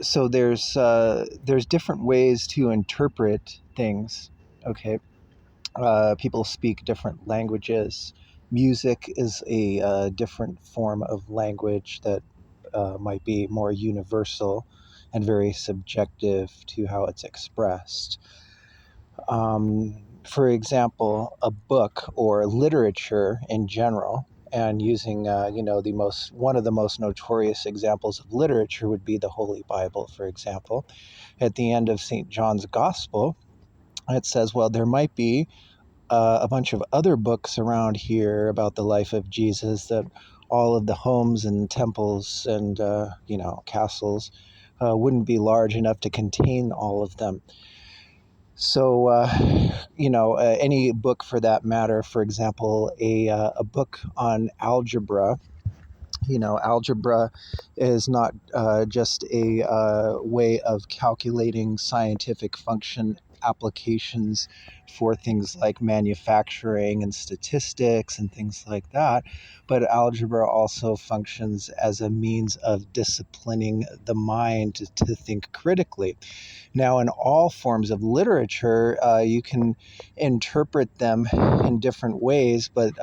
So there's different ways to interpret things. Okay, people speak different languages. Music is a different form of language that might be more universal and very subjective to how it's expressed. For example, a book or literature in general, and using the most one of the most notorious examples of literature would be the Holy Bible, for example. At the end of St. John's Gospel, it says, well, there might be a bunch of other books around here about the life of Jesus that all of the homes and temples and castles wouldn't be large enough to contain all of them. So, any book for that matter, for example, a book on algebra. Algebra is not just a way of calculating scientific function applications for things like manufacturing and statistics and things like that, but algebra also functions as a means of disciplining the mind to think critically. Now, in all forms of literature, you can interpret them in different ways, but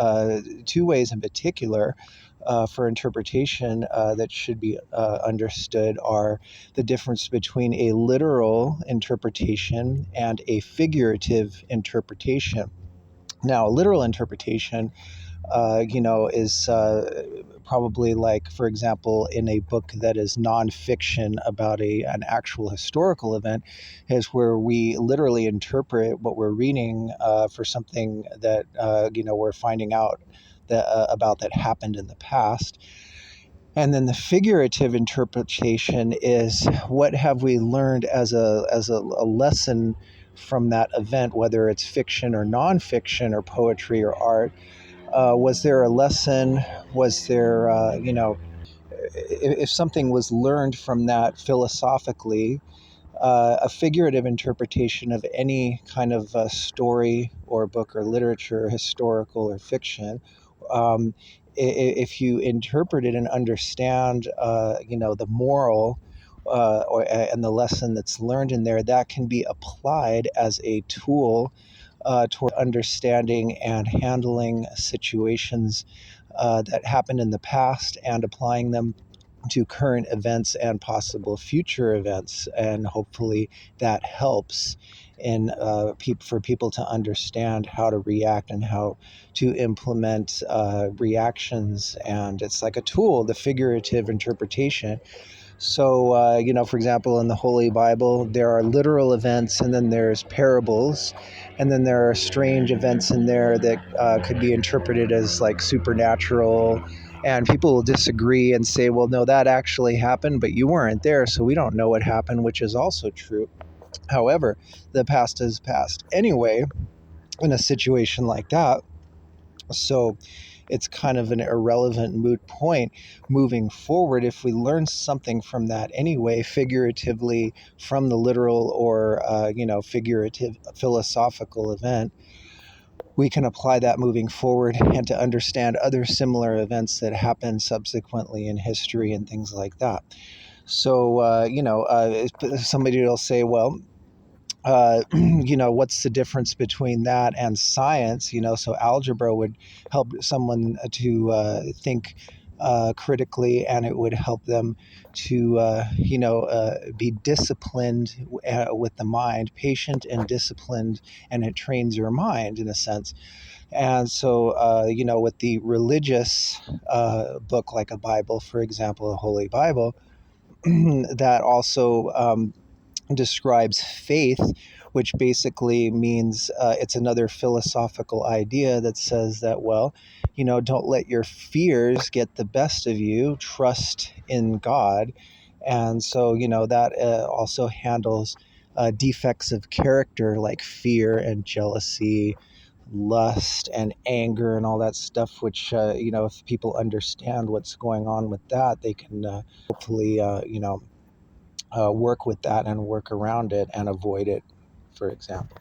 two ways in particular for interpretation that should be understood are the difference between a literal interpretation and a figurative interpretation. Now, a literal interpretation is probably like, for example, in a book that is nonfiction about an actual historical event, is where we literally interpret what we're reading for something that we're finding out that about that happened in the past. And then the figurative interpretation is what have we learned as a lesson from that event, whether it's fiction or nonfiction or poetry or art. Was there a lesson? Was there, if something was learned from that philosophically, a figurative interpretation of any kind of story or book or literature, historical or fiction, um, if you interpret it and understand, the moral and the lesson that's learned in there, that can be applied as a tool toward understanding and handling situations that happened in the past and applying them to current events and possible future events. And hopefully that helps in for people to understand how to react and how to implement reactions. And it's like a tool, the figurative interpretation. So, for example, in the Holy Bible, there are literal events and then there's parables. And then there are strange events in there that could be interpreted as like supernatural. And people will disagree and say, well, no, that actually happened, but you weren't there, so we don't know what happened, which is also true. However, the past is past anyway in a situation like that. So it's kind of an irrelevant moot point moving forward if we learn something from that anyway, figuratively from the literal or figurative philosophical event. We can apply that moving forward and to understand other similar events that happen subsequently in history and things like that. So, somebody will say, well, what's the difference between that and science? So algebra would help someone to think critically, and it would help them to, be disciplined with the mind, patient and disciplined, and it trains your mind in a sense. And so, with the religious book like a Bible, for example, a Holy Bible, that also describes faith, which basically means it's another philosophical idea that says that, well, don't let your fears get the best of you, trust in God. And so, that also handles defects of character like fear and jealousy, lust and anger and all that stuff, which, if people understand what's going on with that, they can hopefully, work with that and work around it and avoid it, for example.